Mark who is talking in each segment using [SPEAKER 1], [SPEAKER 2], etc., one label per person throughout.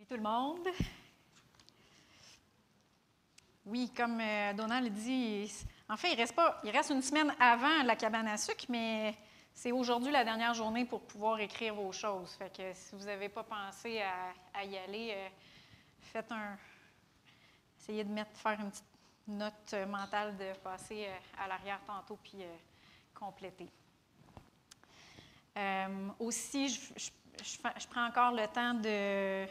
[SPEAKER 1] Salut tout le monde. Oui, comme Donald dit, en fait, il reste une semaine avant la cabane à sucre, mais c'est aujourd'hui la dernière journée pour pouvoir écrire vos choses. Fait que si vous n'avez pas pensé à y aller, essayez de faire une petite note mentale de passer à l'arrière tantôt puis compléter. Aussi, je prends encore le temps de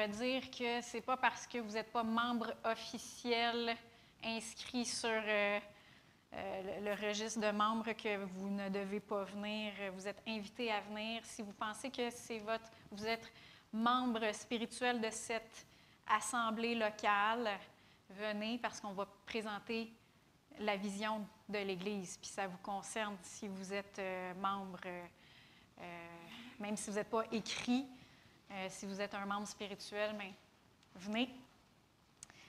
[SPEAKER 1] redire que ce n'est pas parce que vous n'êtes pas membre officiel inscrit sur le registre de membres que vous ne devez pas venir. Vous êtes invité à venir. Si vous pensez que vous êtes membre spirituel de cette assemblée locale, venez parce qu'on va présenter la vision de l'Église. Puis ça vous concerne si vous êtes membre, même si vous n'êtes pas écrit. Si vous êtes un membre spirituel, bien, venez.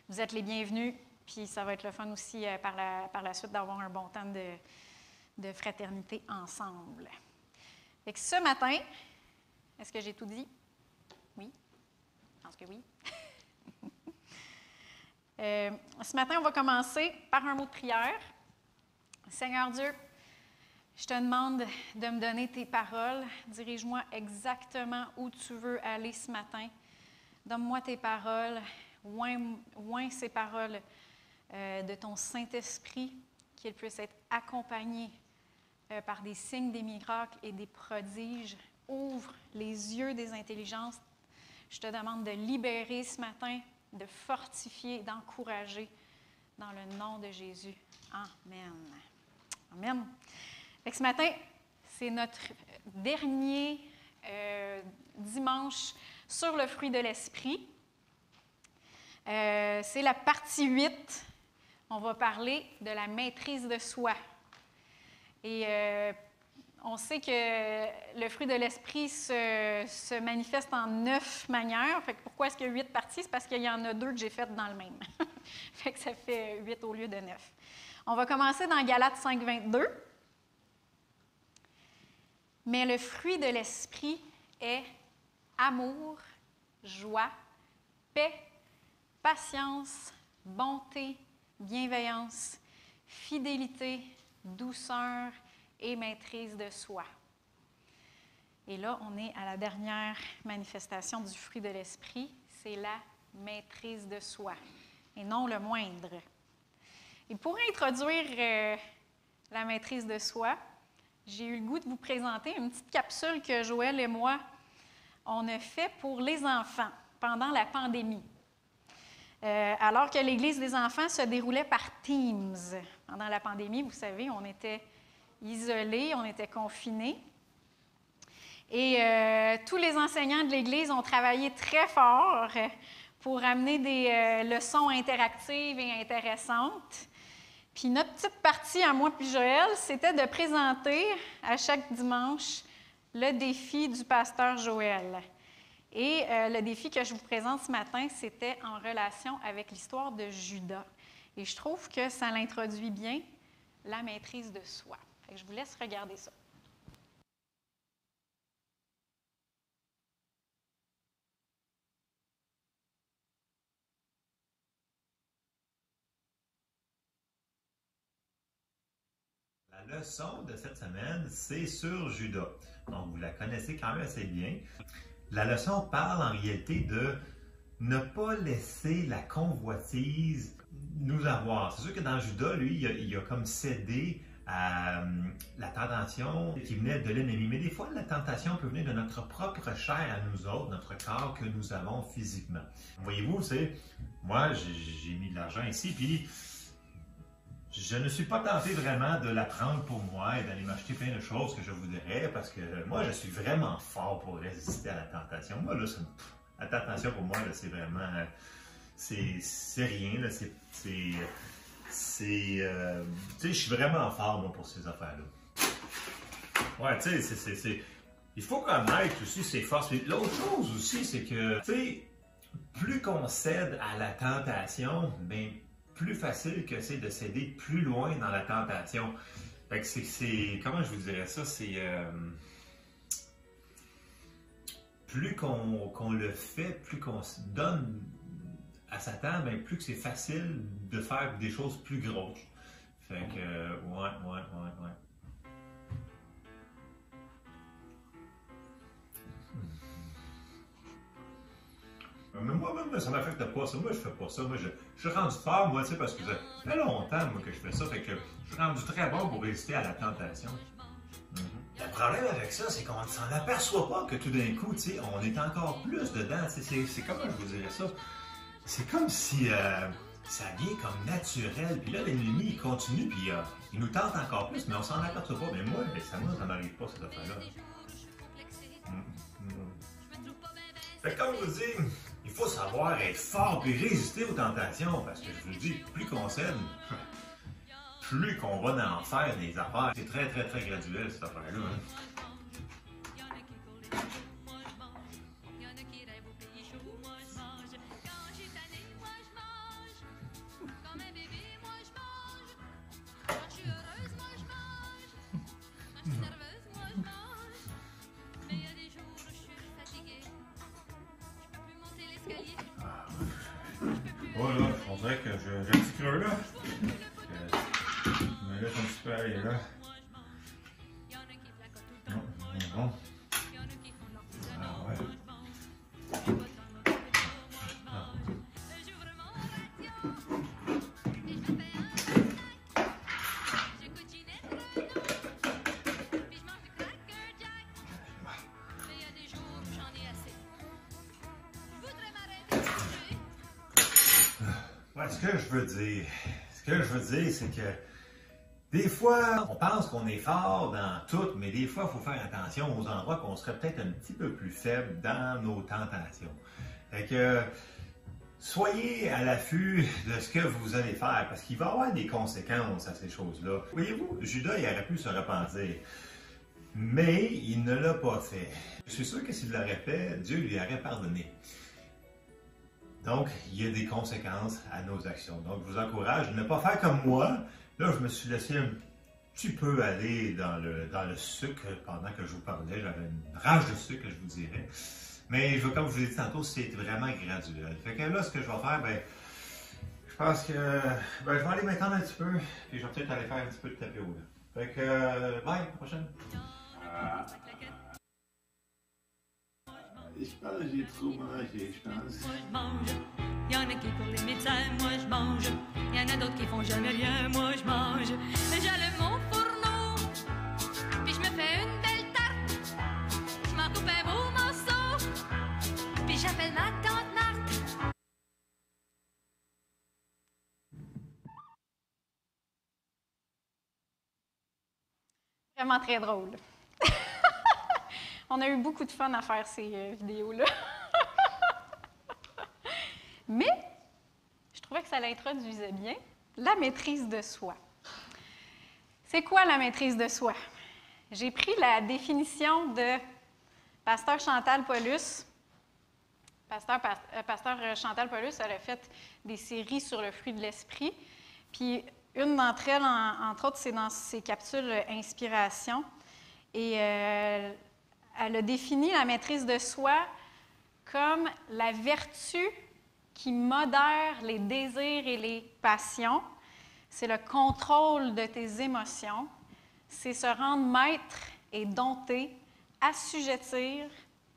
[SPEAKER 1] Vous êtes les bienvenus, puis ça va être le fun aussi par la suite d'avoir un bon temps de fraternité ensemble. Fait que ce matin, est-ce que j'ai tout dit? Oui? Je pense que oui. Ce matin, on va commencer par un mot de prière. Seigneur Dieu, je te demande de me donner tes paroles. Dirige-moi exactement où tu veux aller ce matin. Donne-moi tes paroles. Oins ces paroles de ton Saint-Esprit, qu'elles puissent être accompagnées par des signes, des miracles et des prodiges. Ouvre les yeux des intelligences. Je te demande de libérer ce matin, de fortifier, d'encourager dans le nom de Jésus. Amen. Amen. Fait que ce matin, c'est notre dernier dimanche sur le fruit de l'esprit. C'est la partie 8. On va parler de la maîtrise de soi. Et on sait que le fruit de l'esprit se manifeste en 9 manières. Fait que pourquoi est-ce qu'il y a 8 parties? C'est parce qu'il y en a 2 que j'ai faites dans le même. Fait que ça fait 8 au lieu de 9. On va commencer dans Galates 5, 22. Mais le fruit de l'esprit est amour, joie, paix, patience, bonté, bienveillance, fidélité, douceur et maîtrise de soi. Et là, on est à la dernière manifestation du fruit de l'esprit, c'est la maîtrise de soi, et non le moindre. Et pour introduire la maîtrise de soi, j'ai eu le goût de vous présenter une petite capsule que Joël et moi, on a fait pour les enfants pendant la pandémie. Alors que l'Église des enfants se déroulait par Teams. Pendant la pandémie, vous savez, on était isolés, on était confinés. Et tous les enseignants de l'Église ont travaillé très fort pour amener des leçons interactives et intéressantes. Puis notre petite partie à moi puis Joël, c'était de présenter à chaque dimanche le défi du pasteur Joël. Et le défi que je vous présente ce matin, c'était en relation avec l'histoire de Judas. Et je trouve que ça l'introduit bien, la maîtrise de soi. Fait que je vous laisse regarder ça.
[SPEAKER 2] La leçon de cette semaine, c'est sur Judas. Donc, vous la connaissez quand même assez bien. La leçon parle en réalité de ne pas laisser la convoitise nous avoir. C'est sûr que dans Judas, lui, il a comme cédé à la tentation qui venait de l'ennemi. Mais des fois, la tentation peut venir de notre propre chair à nous autres, notre corps que nous avons physiquement. Voyez-vous, moi, j'ai mis de l'argent ici, puis je ne suis pas tenté vraiment de la prendre pour moi et d'aller m'acheter plein de choses que je voudrais parce que moi, je suis vraiment fort pour résister à la tentation. Moi, là, la tentation pour moi, là, c'est vraiment... c'est rien, là. Tu sais, je suis vraiment fort, moi, pour ces affaires-là. Ouais, tu sais, il faut connaître aussi ses forces. L'autre chose aussi, c'est que, tu sais, plus qu'on cède à la tentation, bien, plus facile que c'est de céder plus loin dans la tentation. Fait que comment je vous dirais ça, plus qu'on le fait, plus qu'on se donne à Satan, bien, plus que c'est facile de faire des choses plus grosses. Fait que, ouais. Mais moi, ça m'affecte pas ça. Moi, je fais pas ça. Moi, je suis rendu fort, moi, tu sais, parce que ça fait longtemps, moi, que je fais ça. Fait que je suis rendu très bon pour résister à la tentation. Le problème avec ça, c'est qu'on ne s'en aperçoit pas que tout d'un coup, tu sais, on est encore plus dedans. C'est comment je vous dirais ça? C'est comme si ça vient comme naturel. Puis là, l'ennemi, il continue, puis il nous tente encore plus, mais on s'en aperçoit pas. Mais moi, ça m'arrive pas, cette affaire-là. Fait que comme je vous dis, il faut savoir être fort et résister aux tentations, parce que je vous dis, plus qu'on s'aime, plus qu'on va en faire des affaires. C'est très, très, très graduel, cette affaire-là. Voilà, on dirait que j'ai un petit creux là. Je me laisse un petit peu aller là. Bon. Ah ouais. Ouais, ce que je veux dire, c'est que des fois, on pense qu'on est fort dans tout, mais des fois, il faut faire attention aux endroits qu'on serait peut-être un petit peu plus faible dans nos tentations. Fait que, soyez à l'affût de ce que vous allez faire, parce qu'il va y avoir des conséquences à ces choses-là. Voyez-vous, Judas, il aurait pu se repentir, mais il ne l'a pas fait. Je suis sûr que s'il l'aurait fait, Dieu lui aurait pardonné. Donc, il y a des conséquences à nos actions. Donc, je vous encourage de ne pas faire comme moi. Là, je me suis laissé un petit peu aller dans le sucre pendant que je vous parlais. J'avais une rage de sucre, je vous dirais. Mais comme je vous l'ai dit tantôt, c'est vraiment graduel. Fait que là, ce que je vais faire, ben, je pense que je vais aller m'étendre un petit peu, puis je vais peut-être aller faire un petit peu de tapis roulant. Fait que, bye, à la prochaine.
[SPEAKER 3] Je pense que j'ai trop mangé, je pense.
[SPEAKER 4] Moi je mange, y en a qui courent les médecins, moi je mange. Y en a d'autres qui font jamais rien, moi je mange. J'allume mon fourneau, puis je me fais une belle tarte. Je m'en coupe un beau morceau, puis j'appelle ma tante Marthe.
[SPEAKER 1] Vraiment très drôle. On a eu beaucoup de fun à faire ces vidéos-là. Mais je trouvais que ça l'introduisait bien, la maîtrise de soi. C'est quoi la maîtrise de soi? J'ai pris la définition de Pasteur Chantal Paulus. Pasteur Chantal Paulus, elle a fait des séries sur le fruit de l'esprit. Puis une d'entre elles, entre autres, c'est dans ses capsules Inspiration. Et elle a défini la maîtrise de soi comme la vertu qui modère les désirs et les passions. C'est le contrôle de tes émotions. C'est se rendre maître et dompter, assujettir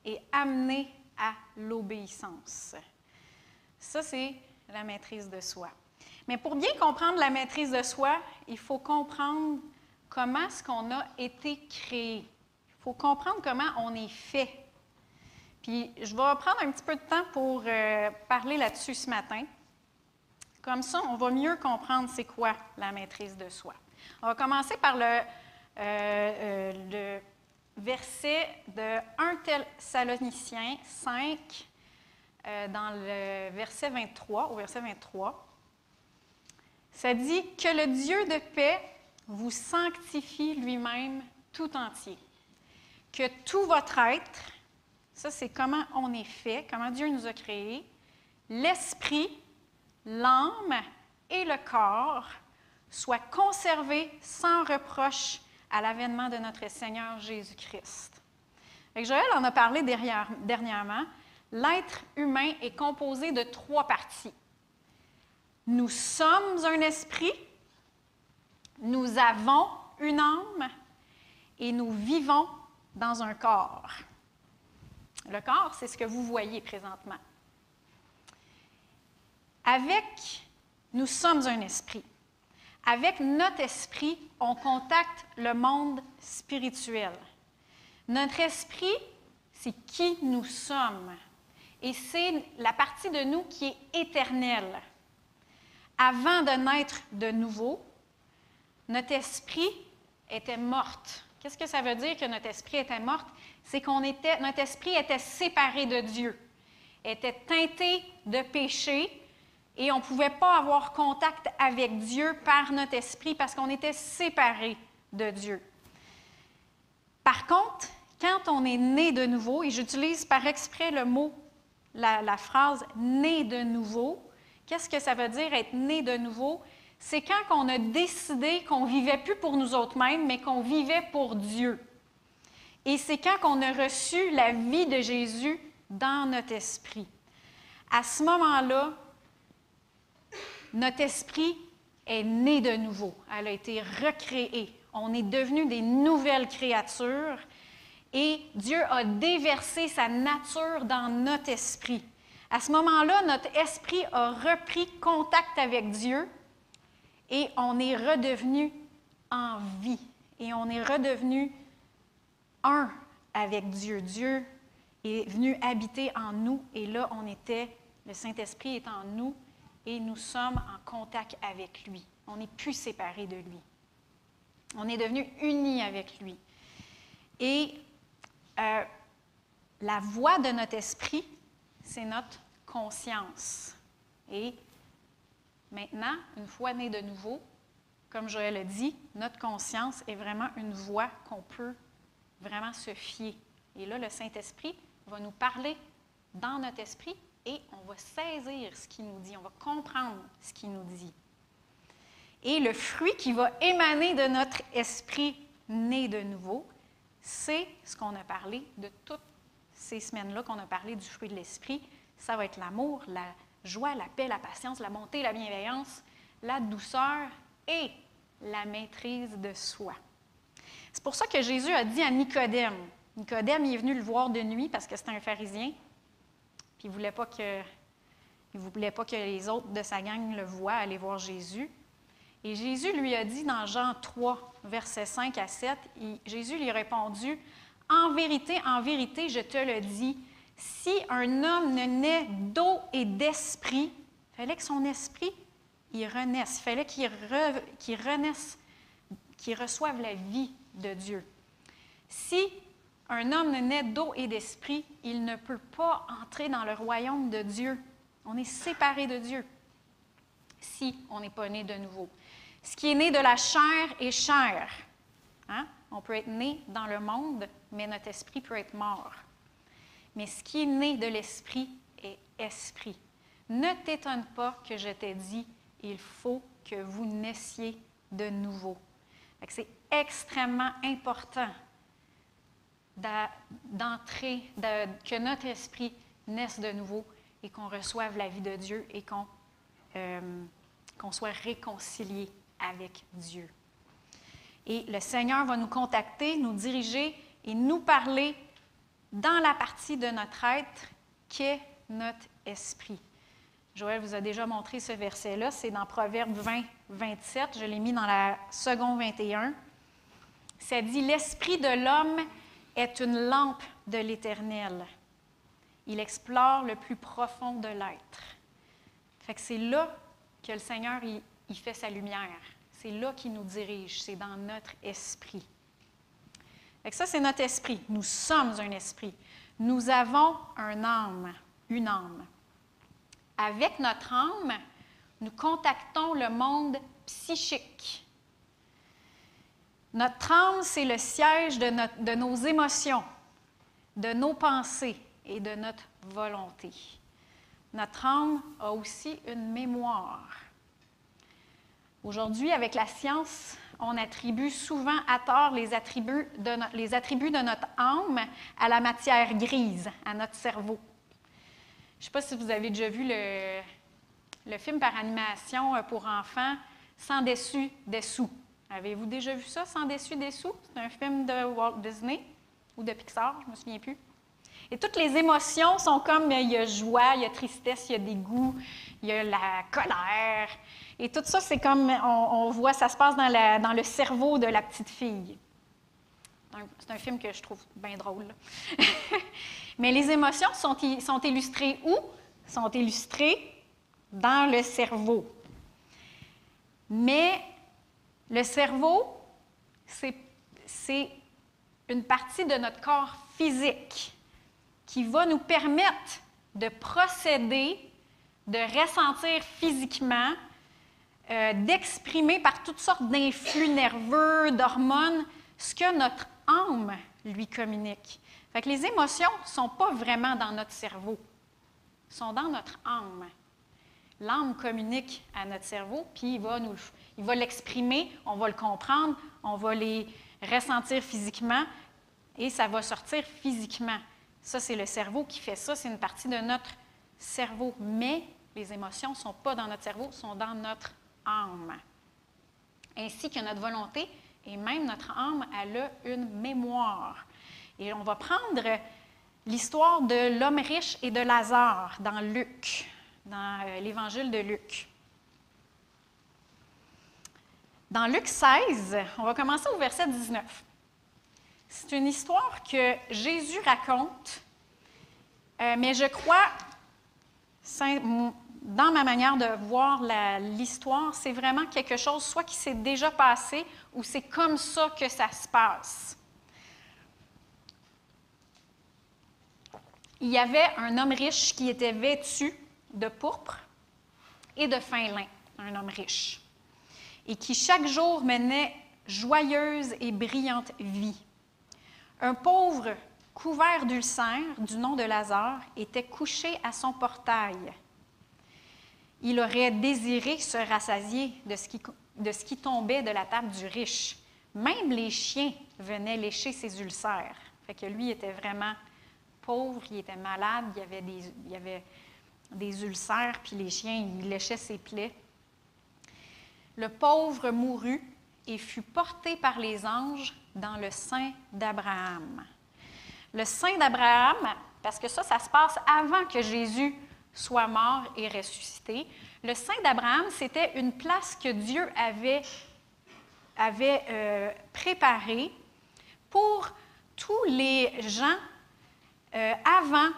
[SPEAKER 1] et amener à l'obéissance. Ça, c'est la maîtrise de soi. Mais pour bien comprendre la maîtrise de soi, il faut comprendre comment est-ce qu'on a été créé. Il faut comprendre comment on est fait. Puis, je vais prendre un petit peu de temps pour parler là-dessus ce matin. Comme ça, on va mieux comprendre c'est quoi la maîtrise de soi. On va commencer par le verset de 1 Thessaloniciens 5, dans le verset 23, au verset 23. Ça dit « Que le Dieu de paix vous sanctifie lui-même tout entier. Que tout votre être, ça c'est comment on est fait, comment Dieu nous a créés, l'esprit, l'âme et le corps soient conservés sans reproche à l'avènement de notre Seigneur Jésus-Christ. » Fait que Joël en a parlé dernièrement. L'être humain est composé de 3 parties. Nous sommes un esprit, nous avons une âme et nous vivons dans un corps. Le corps, c'est ce que vous voyez présentement. Nous sommes un esprit. Avec notre esprit, on contacte le monde spirituel. Notre esprit, c'est qui nous sommes. Et c'est la partie de nous qui est éternelle. Avant de naître de nouveau, notre esprit était morte. Qu'est-ce que ça veut dire que notre esprit était morte? C'est notre esprit était séparé de Dieu, était teinté de péché, et on ne pouvait pas avoir contact avec Dieu par notre esprit parce qu'on était séparé de Dieu. Par contre, quand on est né de nouveau, et j'utilise par exprès le mot, la phrase « né de nouveau », qu'est-ce que ça veut dire être né de nouveau? C'est quand on a décidé qu'on ne vivait plus pour nous autres-mêmes, mais qu'on vivait pour Dieu. Et c'est quand on a reçu la vie de Jésus dans notre esprit. À ce moment-là, notre esprit est né de nouveau. Elle a été recréée. On est devenus des nouvelles créatures et Dieu a déversé sa nature dans notre esprit. À ce moment-là, notre esprit a repris contact avec Dieu et on est redevenu en vie. Et on est redevenu un avec Dieu. Dieu est venu habiter en nous et là, le Saint-Esprit est en nous et nous sommes en contact avec lui. On n'est plus séparés de lui. On est devenus unis avec lui. Et la voix de notre esprit, c'est notre conscience. Et maintenant, une fois né de nouveau, comme Joël a dit, notre conscience est vraiment une voix qu'on peut vraiment se fier. Et là, le Saint-Esprit va nous parler dans notre esprit et on va saisir ce qu'il nous dit, on va comprendre ce qu'il nous dit. Et le fruit qui va émaner de notre esprit né de nouveau, c'est ce qu'on a parlé de toutes ces semaines-là qu'on a parlé du fruit de l'esprit. Ça va être l'amour, la joie, la paix, la patience, la bonté, la bienveillance, la douceur et la maîtrise de soi. C'est pour ça que Jésus a dit à Nicodème, Nicodème, il est venu le voir de nuit parce que c'était un pharisien, puis il ne voulait pas que les autres de sa gang le voient aller voir Jésus. Et Jésus lui a dit dans Jean 3, versets 5 à 7, Jésus lui a répondu, « En vérité, je te le dis, si un homme ne naît d'eau et d'esprit, il fallait que son esprit il renaisse, il fallait qu'il renaisse, qu'il reçoive la vie de Dieu. Si un homme ne naît d'eau et d'esprit, il ne peut pas entrer dans le royaume de Dieu. On est séparé de Dieu si on n'est pas né de nouveau. Ce qui est né de la chair est chair. Hein? On peut être né dans le monde, mais notre esprit peut être mort. Mais ce qui est né de l'esprit est esprit. Ne t'étonne pas que je t'ai dit, il faut que vous naissiez de nouveau. C'est extrêmement important que notre esprit naisse de nouveau et qu'on reçoive la vie de Dieu et qu'on soit réconcilié avec Dieu. Et le Seigneur va nous contacter, nous diriger et nous parler dans la partie de notre être qu'est notre esprit. Joël vous a déjà montré ce verset-là, c'est dans Proverbe 20, 27, je l'ai mis dans la seconde 21. Ça dit « L'esprit de l'homme est une lampe de l'Éternel. Il explore le plus profond de l'être. » Fait que c'est là que le Seigneur il fait sa lumière. C'est là qu'il nous dirige, c'est dans notre esprit. Fait que ça, c'est notre esprit. Nous sommes un esprit. Nous avons une âme. Avec notre âme, nous contactons le monde psychique. Notre âme, c'est le siège de nos émotions, de nos pensées et de notre volonté. Notre âme a aussi une mémoire. Aujourd'hui, avec la science, on attribue souvent à tort les attributs de notre âme à la matière grise, à notre cerveau. Je ne sais pas si vous avez déjà vu le film par animation pour enfants « Sans dessus, dessous ». Avez-vous déjà vu ça, « Sans dessus, dessous »? C'est un film de Walt Disney ou de Pixar, je ne me souviens plus. Et toutes les émotions sont comme, il y a joie, il y a tristesse, il y a dégoût, il y a la colère. Et tout ça, c'est comme, on voit, ça se passe dans le cerveau de la petite fille. C'est un film que je trouve bien drôle. Mais les émotions sont illustrées où? Sont illustrées dans le cerveau. Mais le cerveau, c'est une partie de notre corps physique qui va nous permettre de procéder, de ressentir physiquement, d'exprimer par toutes sortes d'influx nerveux, d'hormones, ce que notre âme lui communique. Fait que les émotions ne sont pas vraiment dans notre cerveau, sont dans notre âme. L'âme communique à notre cerveau, puis il va l'exprimer, on va le comprendre, on va les ressentir physiquement, et ça va sortir physiquement. Ça, c'est le cerveau qui fait ça, c'est une partie de notre cerveau. Mais les émotions ne sont pas dans notre cerveau, sont dans notre âme. Ainsi que notre volonté, et même notre âme, elle a une mémoire. Et on va prendre l'histoire de l'homme riche et de Lazare dans Luc, dans l'Évangile de Luc. Dans Luc 16, on va commencer au verset 19. C'est une histoire que Jésus raconte, mais je crois, dans ma manière de voir l'histoire, c'est vraiment quelque chose soit qui s'est déjà passé ou c'est comme ça que ça se passe. Il y avait un homme riche qui était vêtu de pourpre et de fin lin, un homme riche, et qui chaque jour menait joyeuse et brillante vie. Un pauvre couvert d'ulcères, du nom de Lazare, était couché à son portail. Il aurait désiré se rassasier de ce qui tombait de la table du riche. Même les chiens venaient lécher ses ulcères. Fait que lui était vraiment pauvre, il était malade, il y avait des ulcères, puis les chiens, ils léchaient ses plaies. Le pauvre mourut et fut porté par les anges dans le sein d'Abraham. Le sein d'Abraham, parce que ça se passe avant que Jésus soit mort et ressuscité. Le sein d'Abraham, c'était une place que Dieu avait préparée pour tous les gens avant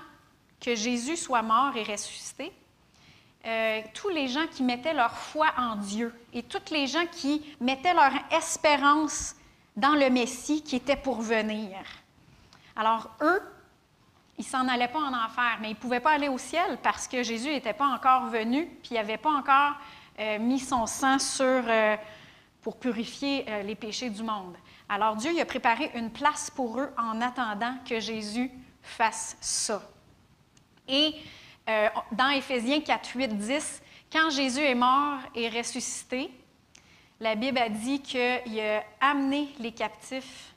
[SPEAKER 1] que Jésus soit mort et ressuscité. Tous les gens qui mettaient leur foi en Dieu et tous les gens qui mettaient leur espérance dans le Messie qui était pour venir. Alors, eux, ils ne s'en allaient pas en enfer, mais ils ne pouvaient pas aller au ciel parce que Jésus n'était pas encore venu, puis il n'avait pas encore mis son sang pour purifier les péchés du monde. Alors, Dieu il a préparé une place pour eux en attendant que Jésus fasse ça. Et dans Éphésiens 4, 8, 10, quand Jésus est mort et ressuscité, la Bible a dit qu'il a amené les captifs,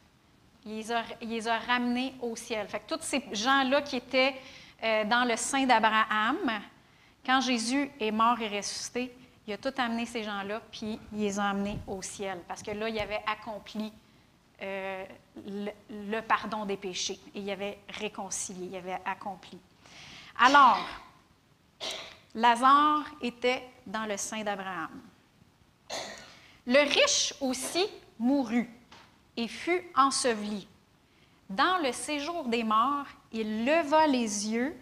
[SPEAKER 1] il les a ramenés au ciel. Fait que tous ces gens-là qui étaient dans le sein d'Abraham, quand Jésus est mort et ressuscité, il a tout amené ces gens-là, puis il les a amenés au ciel. Parce que là, il avait accompli le pardon des péchés. Et il avait réconcilié, il avait accompli. Alors, Lazare était dans le sein d'Abraham. Le riche aussi mourut et fut enseveli. Dans le séjour des morts, il leva les yeux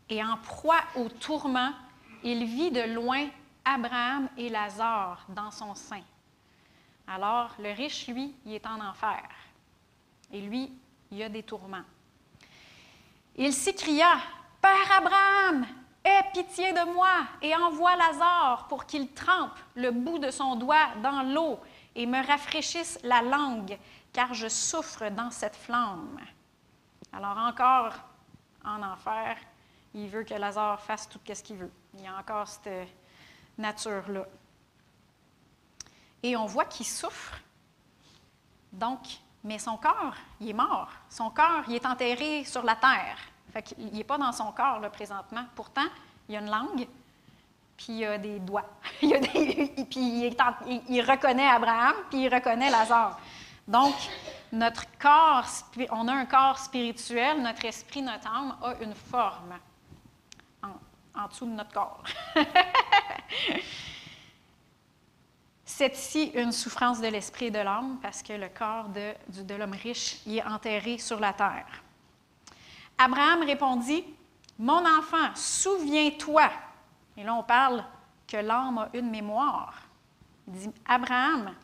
[SPEAKER 1] et en proie au tourment, il vit de loin Abraham et Lazare dans son sein. Alors, le riche, lui, il est en enfer. Et lui, il a des tourments. Il s'écria, « Père Abraham, aie pitié de moi et envoie Lazare pour qu'il trempe le bout de son doigt dans l'eau et me rafraîchisse la langue, car je souffre dans cette flamme. » Alors encore, en enfer, il veut que Lazare fasse tout ce qu'il veut. Il y a encore cette nature-là. et on voit qu'il souffre. Donc, mais son corps, il est mort. Son corps, il est enterré sur la terre. Fait qu'il n'est pas dans son corps, là, présentement. Pourtant, il y a une langue, puis il y a des doigts. Puis il reconnaît Abraham, puis il reconnaît Lazare. Donc, notre corps, on a un corps spirituel, notre esprit, notre âme a une forme en dessous de notre corps. C'est ici une souffrance de l'esprit et de l'âme parce que le corps de l'homme riche y est enterré sur la terre. Abraham répondit, « Mon enfant, souviens-toi. » Et là, on parle que l'âme a une mémoire. Il dit, « Abraham,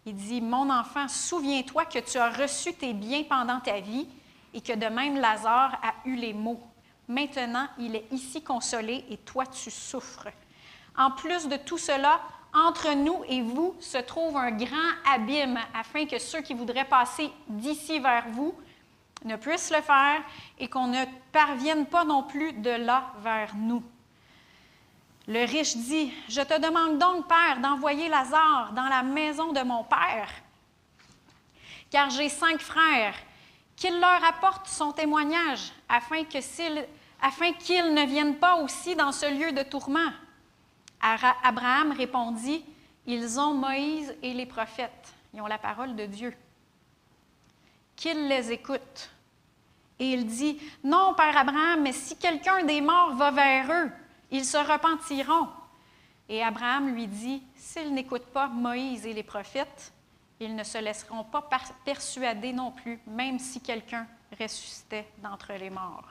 [SPEAKER 1] il dit, mon enfant, souviens-toi que tu as reçu tes biens pendant ta vie et que de même Lazare a eu les maux. Maintenant, il est ici consolé et toi, tu souffres. En plus de tout cela, entre nous et vous se trouve un grand abîme afin que ceux qui voudraient passer d'ici vers vous ne puissent le faire et qu'on ne parvienne pas non plus de là vers nous. » Le riche dit, « Je te demande donc, Père, d'envoyer Lazare dans la maison de mon Père, car j'ai 5 frères, qu'il leur apporte son témoignage, afin qu'ils ne viennent pas aussi dans ce lieu de tourment. » Abraham répondit, « Ils ont Moïse et les prophètes, ils ont la parole de Dieu. Qu'ils les écoutent. » Et il dit, « Non, Père Abraham, mais si quelqu'un des morts va vers eux, ils se repentiront. » Et Abraham lui dit, « S'ils n'écoutent pas Moïse et les prophètes, ils ne se laisseront pas persuader non plus, même si quelqu'un ressuscitait d'entre les morts. »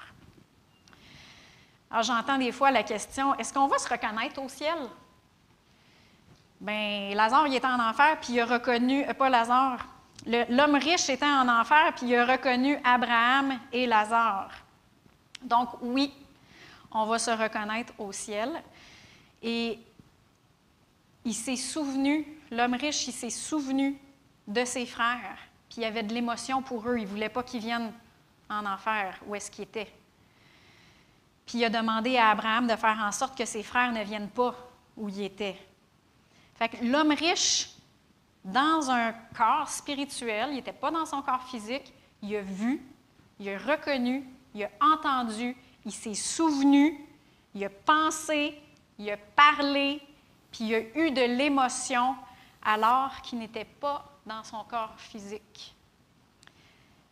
[SPEAKER 1] Alors, j'entends des fois la question, est-ce qu'on va se reconnaître au ciel? Bien, Lazare, il était en enfer, puis il a reconnu, pas Lazare, l'homme riche était en enfer, puis il a reconnu Abraham et Lazare. Donc, oui, on va se reconnaître au ciel. Et il s'est souvenu, l'homme riche, il s'est souvenu de ses frères, puis il y avait de l'émotion pour eux. Il ne voulait pas qu'ils viennent en enfer, où est-ce qu'ils étaient. Puis il a demandé à Abraham de faire en sorte que ses frères ne viennent pas où il était. Fait que l'homme riche, dans un corps spirituel, il n'était pas dans son corps physique, il a vu, il a reconnu, il a entendu, il s'est souvenu, il a pensé, il a parlé, puis il a eu de l'émotion alors qu'il n'était pas dans son corps physique.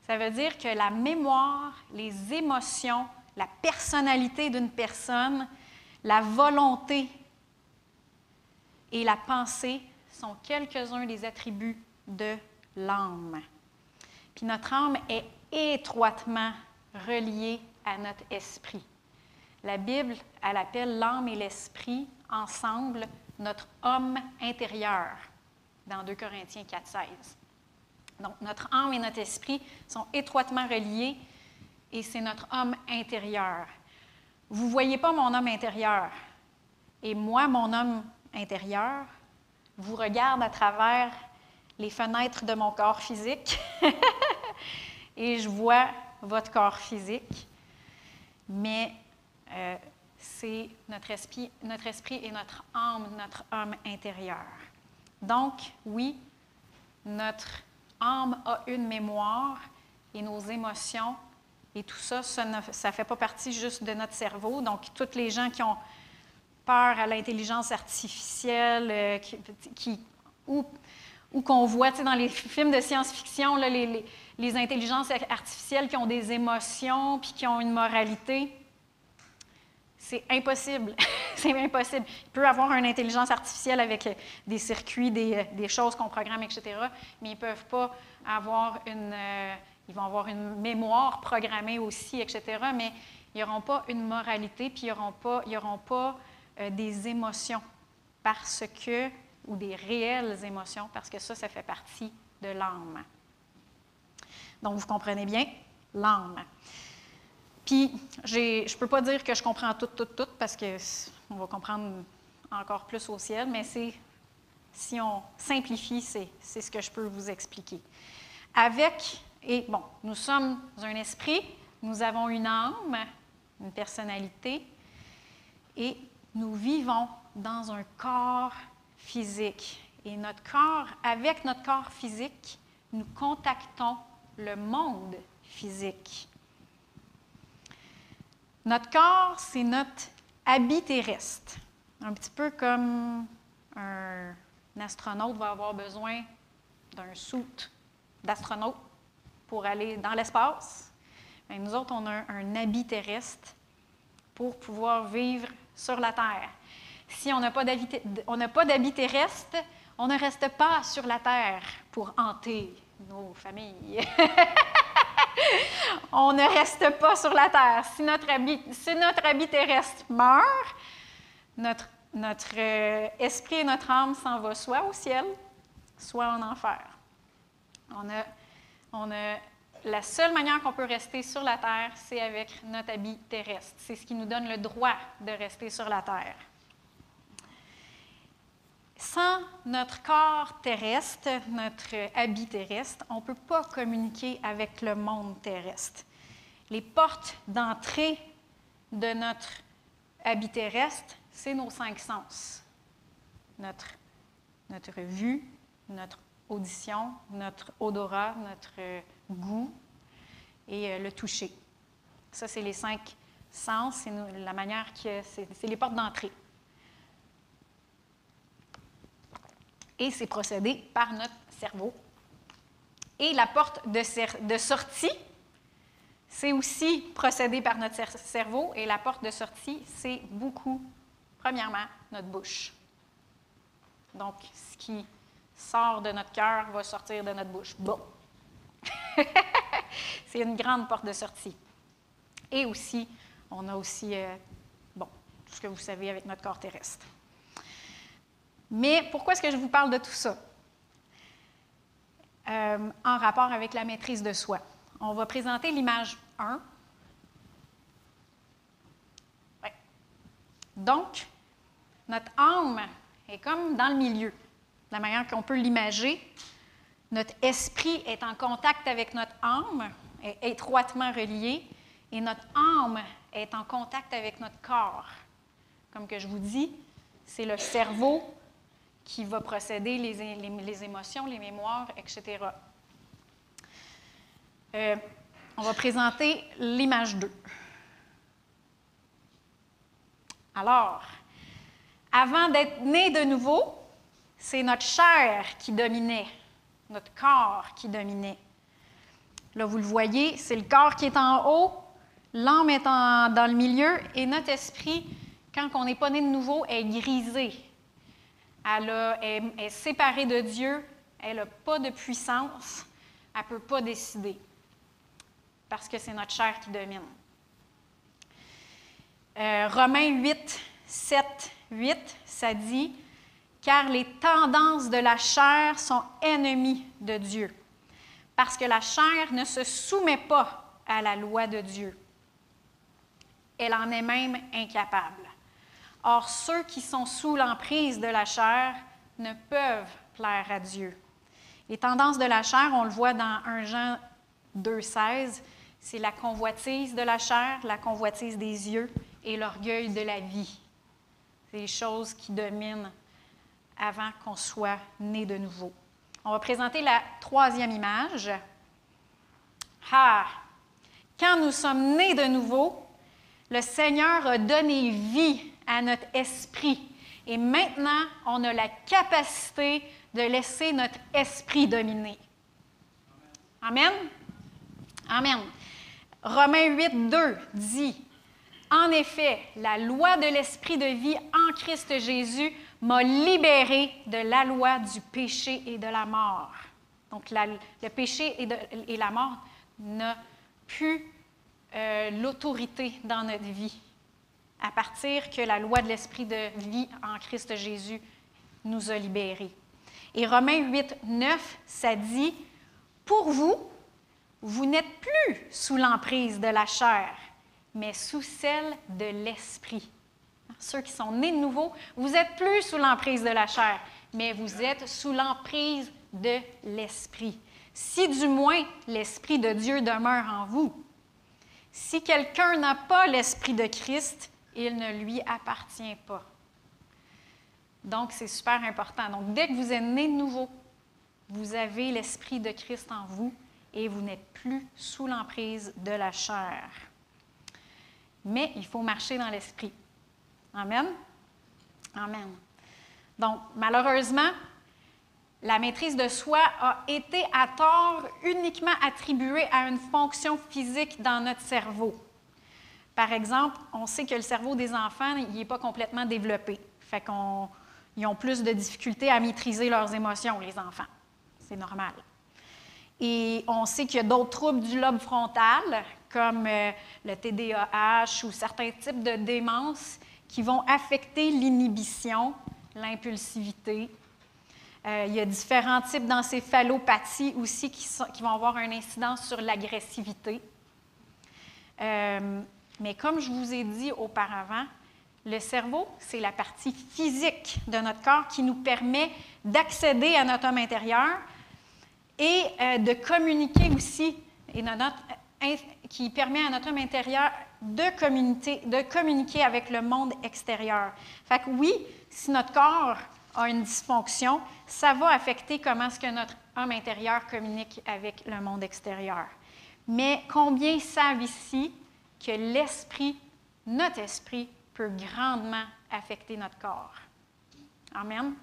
[SPEAKER 1] Ça veut dire que la mémoire, les émotions, la personnalité d'une personne, la volonté et la pensée sont quelques-uns des attributs de l'âme. Puis notre âme est étroitement reliée à notre esprit. La Bible, elle appelle l'âme et l'esprit ensemble notre homme intérieur, dans 2 Corinthiens 4,16. Donc, notre âme et notre esprit sont étroitement reliés et c'est notre homme intérieur. Vous ne voyez pas mon homme intérieur. Et moi, mon homme intérieur, vous regarde à travers les fenêtres de mon corps physique et je vois votre corps physique. Mais c'est notre esprit et notre âme intérieur. Donc, oui, notre âme a une mémoire et nos émotions et tout ça, ça ne fait pas partie juste de notre cerveau. Donc, toutes les gens qui ont peur à l'intelligence artificielle, ou qu'on voit dans les films de science-fiction, là, les intelligences artificielles qui ont des émotions puis qui ont une moralité, c'est impossible. C'est impossible. Il peut y avoir une intelligence artificielle avec des circuits, des choses qu'on programme, etc., mais ils ne peuvent pas avoir ils vont avoir une mémoire programmée aussi, etc., mais ils n'auront pas une moralité, puis ils n'auront pas des émotions ou des réelles émotions, parce que ça fait partie de l'âme. Donc, vous comprenez bien, l'âme. Puis, je ne peux pas dire que je comprends tout, parce qu'on va comprendre encore plus au ciel, mais si on simplifie, c'est ce que je peux vous expliquer. Nous sommes un esprit, nous avons une âme, une personnalité, et nous vivons dans un corps physique. Et notre corps, avec notre corps physique, nous contactons le monde physique. Notre corps, c'est notre habit terrestre. Un petit peu comme un astronaute va avoir besoin d'un suit d'astronaute pour aller dans l'espace. Bien, nous autres, on a un habit terrestre pour pouvoir vivre sur la Terre. Si on n'a pas d'habit terrestre, on ne reste pas sur la Terre pour hanter nos familles. On ne reste pas sur la Terre. Si notre habit terrestre meurt, notre esprit et notre âme s'en vont soit au ciel, soit en enfer. La seule manière qu'on peut rester sur la Terre, c'est avec notre habit terrestre. C'est ce qui nous donne le droit de rester sur la Terre. Sans notre corps terrestre, notre habit terrestre, on ne peut pas communiquer avec le monde terrestre. Les portes d'entrée de notre habit terrestre, c'est nos 5 sens. Notre vue, notre audition, notre odorat, notre goût et le toucher. Ça, c'est les 5 sens, c'est la manière que c'est les portes d'entrée. Et c'est procédé par notre cerveau. Et la porte de sortie, c'est aussi procédé par notre cerveau. Et la porte de sortie, c'est beaucoup, premièrement, notre bouche. Donc, ce qui sort de notre cœur va sortir de notre bouche. Bon. C'est une grande porte de sortie. Et aussi, on a aussi, tout ce que vous savez avec notre corps terrestre. Mais pourquoi est-ce que je vous parle de tout ça? En rapport avec la maîtrise de soi. On va présenter l'image 1. Ouais. Donc, notre âme est comme dans le milieu. De la manière qu'on peut l'imager, notre esprit est en contact avec notre âme, est étroitement relié, et notre âme est en contact avec notre corps. Comme que je vous dis, c'est le cerveau qui va procéder les émotions, les mémoires, etc. On va présenter l'image 2. Alors, avant d'être né de nouveau, c'est notre chair qui dominait, notre corps qui dominait. Là, vous le voyez, c'est le corps qui est en haut, l'âme est dans le milieu, et notre esprit, quand on n'est pas né de nouveau, est grisé. Elle est séparée de Dieu, elle n'a pas de puissance, elle ne peut pas décider, parce que c'est notre chair qui domine. Romains 8, 7, 8, ça dit « Car les tendances de la chair sont ennemies de Dieu, parce que la chair ne se soumet pas à la loi de Dieu. Elle en est même incapable. Or, ceux qui sont sous l'emprise de la chair ne peuvent plaire à Dieu. » Les tendances de la chair, on le voit dans 1 Jean 2,16, c'est la convoitise de la chair, la convoitise des yeux et l'orgueil de la vie. C'est les choses qui dominent avant qu'on soit né de nouveau. On va présenter la 3e image. Quand nous sommes nés de nouveau, le Seigneur a donné vie à notre esprit. Et maintenant, on a la capacité de laisser notre esprit dominer. Amen? Amen. Romains 8, 2 dit « En effet, la loi de l'esprit de vie en Christ Jésus m'a libéré de la loi du péché et de la mort. » Donc, le péché et la mort n'ont plus l'autorité dans notre vie, à partir que la loi de l'esprit de vie en Christ Jésus nous a libérés. Et Romains 8, 9, ça dit « Pour vous, vous n'êtes plus sous l'emprise de la chair, mais sous celle de l'esprit. » Ceux qui sont nés de nouveau, vous n'êtes plus sous l'emprise de la chair, mais vous êtes sous l'emprise de l'esprit. Si du moins l'esprit de Dieu demeure en vous. Si quelqu'un n'a pas l'esprit de Christ, il ne lui appartient pas. Donc, c'est super important. Donc, dès que vous êtes né de nouveau, vous avez l'Esprit de Christ en vous et vous n'êtes plus sous l'emprise de la chair. Mais il faut marcher dans l'Esprit. Amen? Amen. Donc, malheureusement, la maîtrise de soi a été à tort uniquement attribuée à une fonction physique dans notre cerveau. Par exemple, on sait que le cerveau des enfants, il n'est pas complètement développé. Fait qu'ils ont plus de difficultés à maîtriser leurs émotions, les enfants. C'est normal. Et on sait qu'il y a d'autres troubles du lobe frontal, comme le TDAH ou certains types de démence, qui vont affecter l'inhibition, l'impulsivité. Il y a différents types d'encéphalopathies aussi qui vont avoir une incidence sur l'agressivité. Mais comme je vous ai dit auparavant, le cerveau, c'est la partie physique de notre corps qui nous permet d'accéder à notre homme intérieur et de communiquer aussi, qui permet à notre homme intérieur de communiquer avec le monde extérieur. Fait que oui, si notre corps a une dysfonction, ça va affecter comment est-ce que notre homme intérieur communique avec le monde extérieur. Mais combien savent ici que l'esprit, notre esprit, peut grandement affecter notre corps? Amen.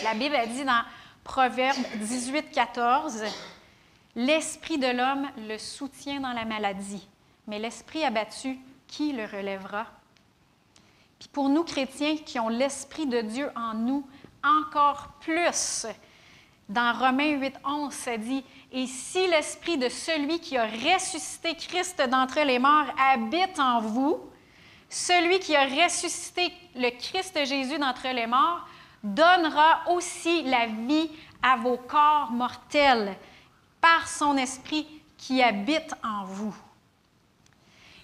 [SPEAKER 1] La Bible a dit dans Proverbe 18, 14, « L'esprit de l'homme le soutient dans la maladie, mais l'esprit abattu, qui le relèvera? » Puis pour nous, chrétiens, qui ont l'Esprit de Dieu en nous, encore plus, dans Romains 8, 11, ça dit « Et si l'Esprit de celui qui a ressuscité Christ d'entre les morts habite en vous, celui qui a ressuscité le Christ Jésus d'entre les morts donnera aussi la vie à vos corps mortels par son Esprit qui habite en vous. »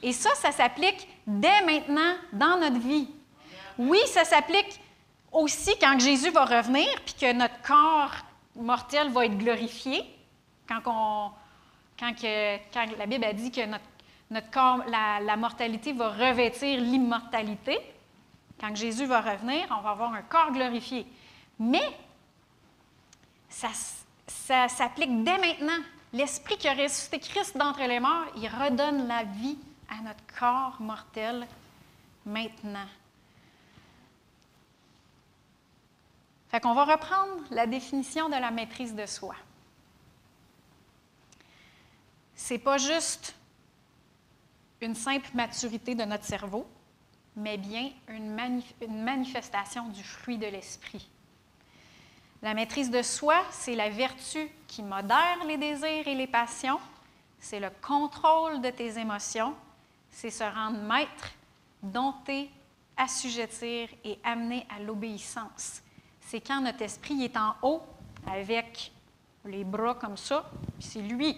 [SPEAKER 1] Et ça s'applique dès maintenant dans notre vie. Oui, ça s'applique aussi quand Jésus va revenir puis que notre corps mortel va être glorifié. Quand la Bible a dit que notre corps, la mortalité va revêtir l'immortalité. Quand Jésus va revenir, on va avoir un corps glorifié. Mais ça s'applique dès maintenant. L'Esprit qui a ressuscité Christ d'entre les morts, il redonne la vie à notre corps mortel maintenant. Fait qu'on va reprendre la définition de la maîtrise de soi. C'est pas juste une simple maturité de notre cerveau, mais bien une manifestation du fruit de l'esprit. La maîtrise de soi, c'est la vertu qui modère les désirs et les passions, c'est le contrôle de tes émotions, c'est se rendre maître, dompter, assujettir et amener à l'obéissance. C'est quand notre esprit est en haut, avec les bras comme ça, puis c'est lui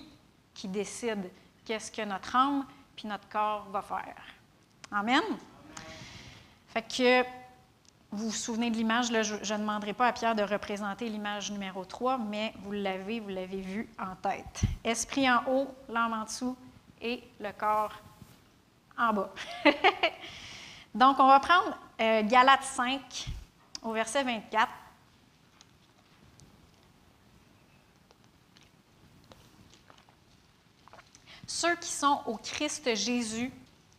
[SPEAKER 1] qui décide qu'est-ce que notre âme puis notre corps va faire. Amen? Fait que, vous vous souvenez de l'image, là, je ne demanderai pas à Pierre de représenter l'image numéro 3, mais vous l'avez vu en tête. Esprit en haut, l'âme en dessous et le corps en bas. Donc, on va prendre Galates 5 au verset 24. Ceux qui sont au Christ Jésus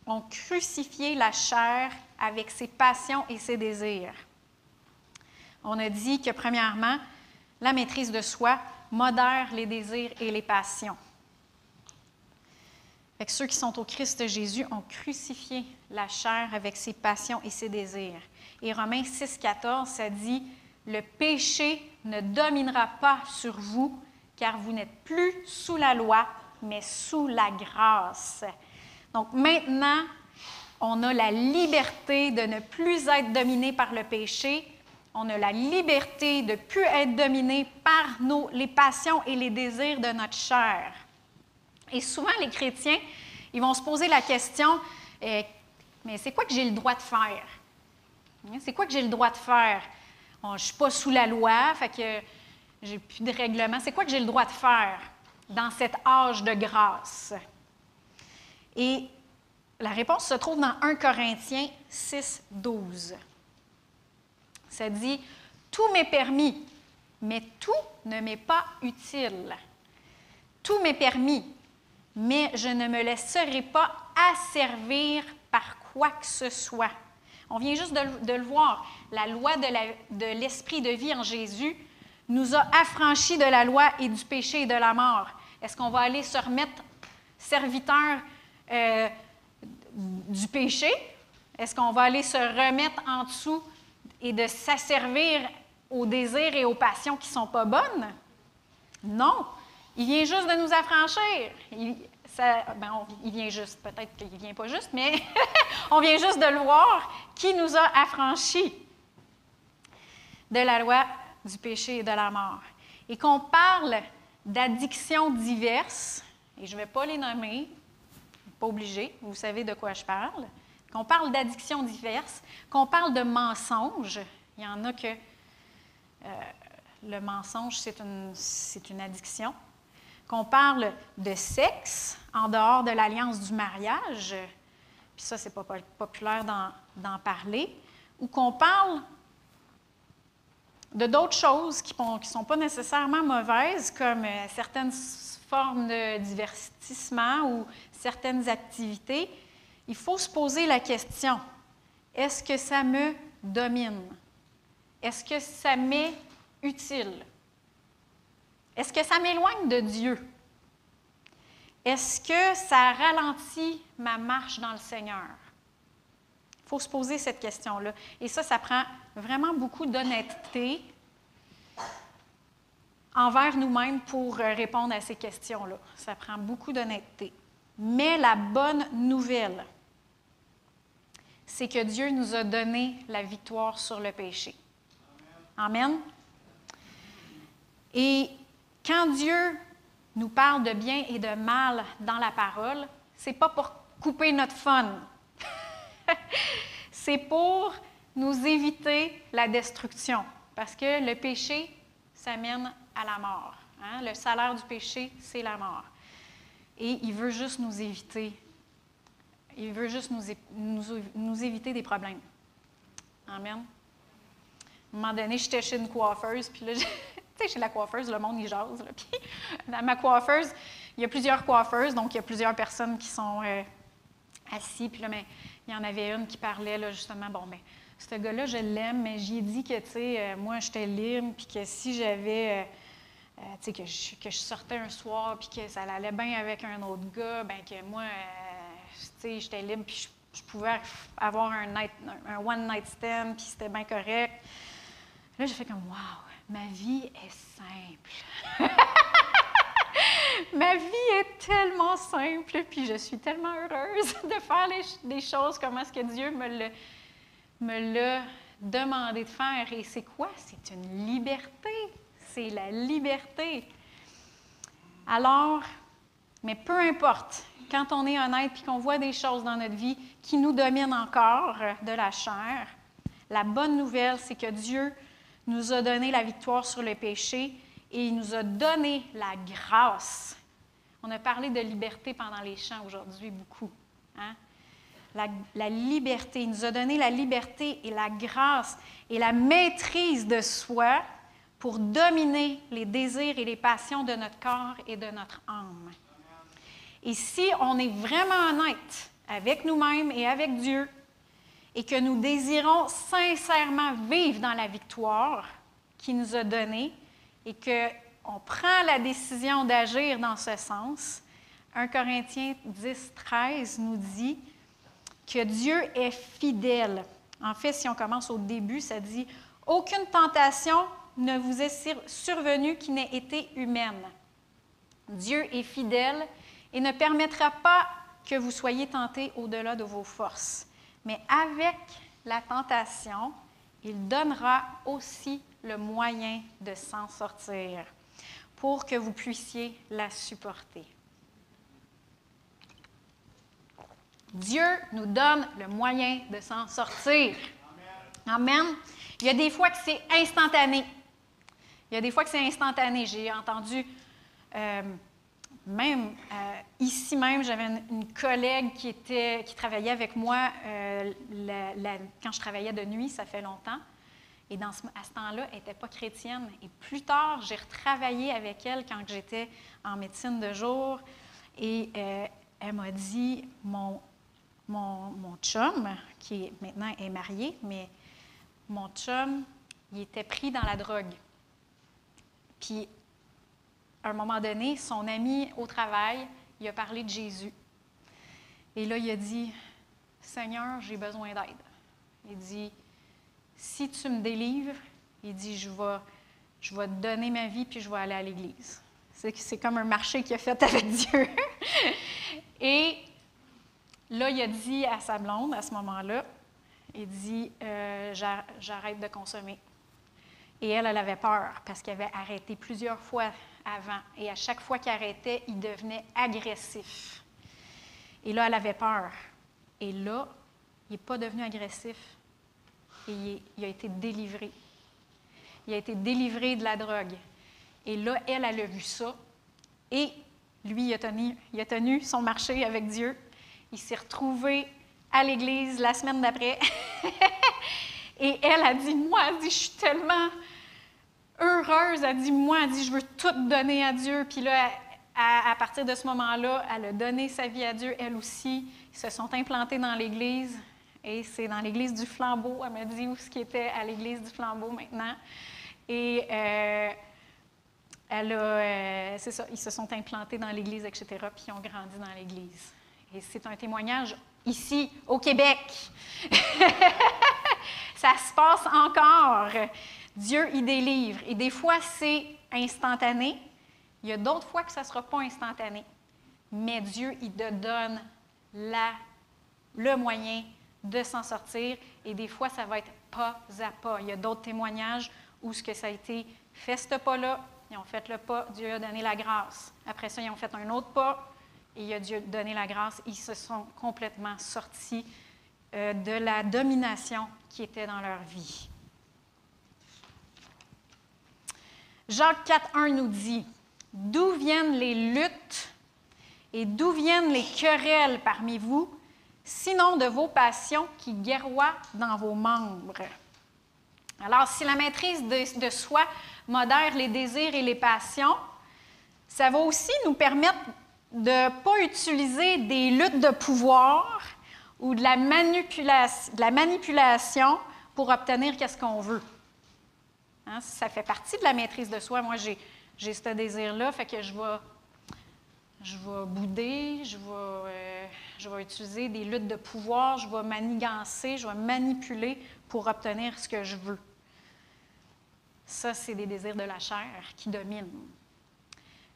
[SPEAKER 1] ont crucifié la chair avec ses passions et ses désirs. On a dit que, premièrement, la maîtrise de soi modère les désirs et les passions. Fait que ceux qui sont au Christ Jésus ont crucifié la chair avec ses passions et ses désirs. Et Romains 6, 14, ça dit « Le péché ne dominera pas sur vous, car vous n'êtes plus sous la loi, mais sous la grâce. » Donc maintenant, on a la liberté de ne plus être dominé par le péché. On a la liberté de ne plus être dominé par les passions et les désirs de notre chair. Et souvent, les chrétiens, ils vont se poser la question, mais c'est quoi que j'ai le droit de faire? C'est quoi que j'ai le droit de faire? Je ne suis pas sous la loi, fait que j'ai plus de règlement. C'est quoi que j'ai le droit de faire dans cet âge de grâce? Et la réponse se trouve dans 1 Corinthiens 6, 12. ça dit « Tout m'est permis, mais tout ne m'est pas utile. Tout m'est permis, mais je ne me laisserai pas asservir par quoi que ce soit. » On vient juste de le voir. La loi de l'esprit de vie en Jésus nous a affranchis de la loi et du péché et de la mort. Est-ce qu'on va aller se remettre serviteur du péché? Est-ce qu'on va aller se remettre en dessous et de s'asservir aux désirs et aux passions qui ne sont pas bonnes? Non. Il vient juste de nous affranchir. Il vient juste, peut-être qu'il ne vient pas juste, mais on vient juste de le voir, qui nous a affranchis de la loi du péché et de la mort. Et qu'on parle d'addictions diverses, et je ne vais pas les nommer, pas obligé, vous savez de quoi je parle, qu'on parle d'addictions diverses, qu'on parle de mensonges. Il y en a que le mensonge, c'est une addiction. Qu'on parle de sexe en dehors de l'alliance du mariage, puis ça, c'est pas populaire d'en parler, ou qu'on parle de d'autres choses qui ne sont pas nécessairement mauvaises, comme certaines formes de divertissement ou certaines activités. Il faut se poser la question, est-ce que ça me domine? Est-ce que ça m'est utile? Est-ce que ça m'éloigne de Dieu? Est-ce que ça ralentit ma marche dans le Seigneur? Il faut se poser cette question-là. Et ça prend vraiment beaucoup d'honnêteté envers nous-mêmes pour répondre à ces questions-là. Ça prend beaucoup d'honnêteté. Mais la bonne nouvelle, c'est que Dieu nous a donné la victoire sur le péché. Amen. Et quand Dieu nous parle de bien et de mal dans la parole, ce n'est pas pour couper notre fun. C'est pour nous éviter la destruction. Parce que le péché, ça mène à la mort. Hein? Le salaire du péché, c'est la mort. Et il veut juste nous éviter. Il veut juste nous éviter des problèmes. Amen. À un moment donné, j'étais chez une coiffeuse, puis là, tu sais, chez la coiffeuse, le monde, il jase. Là, puis dans ma coiffeuse, il y a plusieurs coiffeuses, donc il y a plusieurs personnes qui sont assis. Puis là, mais, il y en avait une qui parlait, là, justement, bon, bien, ce gars-là, je l'aime, mais j'y ai dit que, tu sais, moi, j'étais libre, puis que si j'avais, tu sais, que je sortais un soir, puis que ça allait bien avec un autre gars, bien, que moi, tu sais, j'étais libre, puis je pouvais avoir un one-night stand, puis c'était bien correct. Là, j'ai fait comme, wow, ma vie est simple. Ma vie est tellement simple, puis je suis tellement heureuse de faire des choses comme est-ce que Dieu me l'a demandé de faire. Et c'est quoi? C'est une liberté. C'est la liberté. Alors, mais peu importe, quand on est honnête puis qu'on voit des choses dans notre vie qui nous dominent encore de la chair, la bonne nouvelle, c'est que Dieu nous a donné la victoire sur le péché et il nous a donné la grâce. On a parlé de liberté pendant les chants aujourd'hui beaucoup. Hein? La liberté. Il nous a donné la liberté et la grâce et la maîtrise de soi pour dominer les désirs et les passions de notre corps et de notre âme. Et si on est vraiment honnête avec nous-mêmes et avec Dieu et que nous désirons sincèrement vivre dans la victoire qu'il nous a donnée et qu'on prend la décision d'agir dans ce sens, 1 Corinthiens 10, 13 nous dit que Dieu est fidèle. En fait, si on commence au début, ça dit « Aucune tentation ne vous est survenue qui n'ait été humaine. Dieu est fidèle et ne permettra pas que vous soyez tentés au-delà de vos forces. Mais avec la tentation, il donnera aussi le moyen de s'en sortir pour que vous puissiez la supporter. » Dieu nous donne le moyen de s'en sortir. Amen. Il y a des fois que c'est instantané. J'ai entendu, ici même, j'avais une collègue qui travaillait avec moi quand je travaillais de nuit, ça fait longtemps. Et à ce temps-là, elle n'était pas chrétienne. Et plus tard, j'ai retravaillé avec elle quand j'étais en médecine de jour. Et elle m'a dit, mon chum, qui maintenant est marié, mais mon chum, il était pris dans la drogue. Puis, à un moment donné, son ami au travail, il a parlé de Jésus. Et là, il a dit, « Seigneur, j'ai besoin d'aide. » Il dit, « Si tu me délivres, il dit, je vais te donner ma vie, puis je vais aller à l'Église. » C'est comme un marché qu'il a fait avec Dieu. Et là, il a dit à sa blonde, à ce moment-là, il dit, j'arrête de consommer. Et elle avait peur parce qu'elle avait arrêté plusieurs fois avant. Et à chaque fois qu'il arrêtait, il devenait agressif. Et là, elle avait peur. Et là, il n'est pas devenu agressif. Et il a été délivré. Il a été délivré de la drogue. Et là, elle a vu ça. Et lui, il a tenu son marché avec Dieu. Il s'est retrouvé à l'Église la semaine d'après. Et elle a dit, moi, elle dit, je suis tellement heureuse. Elle dit, moi, elle dit, je veux tout donner à Dieu. Puis là, à partir de ce moment-là, elle a donné sa vie à Dieu, elle aussi. Ils se sont implantés dans l'Église. Et c'est dans l'Église du Flambeau. Elle m'a dit où ce qui était à l'Église du Flambeau maintenant. Et c'est ça, ils se sont implantés dans l'Église, etc., puis ils ont grandi dans l'Église. Et c'est un témoignage ici, au Québec. Ça se passe encore. Dieu, il délivre. Et des fois, c'est instantané. Il y a d'autres fois que ça ne sera pas instantané. Mais Dieu, il te donne le moyen de s'en sortir. Et des fois, ça va être pas à pas. Il y a d'autres témoignages où ce que ça a été, fait ce pas-là, ils ont fait le pas, Dieu a donné la grâce. Après ça, ils ont fait un autre pas, et il a Dieu donné la grâce. Ils se sont complètement sortis de la domination qui était dans leur vie. Jacques 4,1 nous dit, « D'où viennent les luttes et d'où viennent les querelles parmi vous, sinon de vos passions qui guerroient dans vos membres. » Alors, si la maîtrise de soi modère les désirs et les passions, ça va aussi nous permettre de ne pas utiliser des luttes de pouvoir ou de la manipulation pour obtenir ce qu'on veut. Hein? Ça fait partie de la maîtrise de soi. Moi, j'ai ce désir-là, fait que je vais bouder, je vais utiliser des luttes de pouvoir, je vais manigancer, je vais manipuler pour obtenir ce que je veux. Ça, c'est des désirs de la chair qui dominent.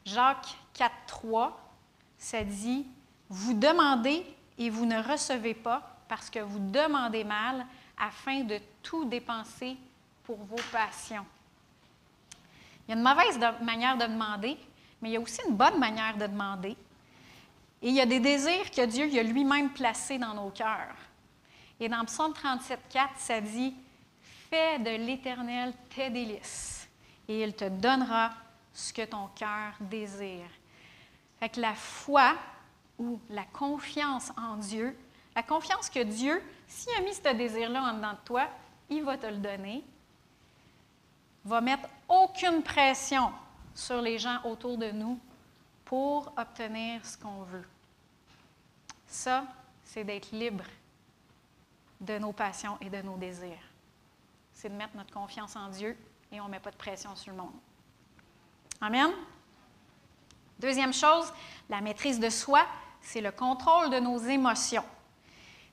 [SPEAKER 1] Jacques 4,3, ça dit « Vous demandez et vous ne recevez pas parce que vous demandez mal afin de tout dépenser pour vos passions. » Il y a une mauvaise manière de demander, mais il y a aussi une bonne manière de demander. Et il y a des désirs que Dieu il a lui-même placés dans nos cœurs. Et dans Psaume 37,4, ça dit « Fais de l'Éternel tes délices, et il te donnera ce que ton cœur désire. » Fait que la foi ou la confiance en Dieu, la confiance que Dieu, s'il a mis ce désir-là en dedans de toi, il va te le donner, va mettre aucune pression sur les gens autour de nous pour obtenir ce qu'on veut. Ça, c'est d'être libre de nos passions et de nos désirs. C'est de mettre notre confiance en Dieu et on ne met pas de pression sur le monde. Amen? Deuxième chose, la maîtrise de soi, c'est le contrôle de nos émotions.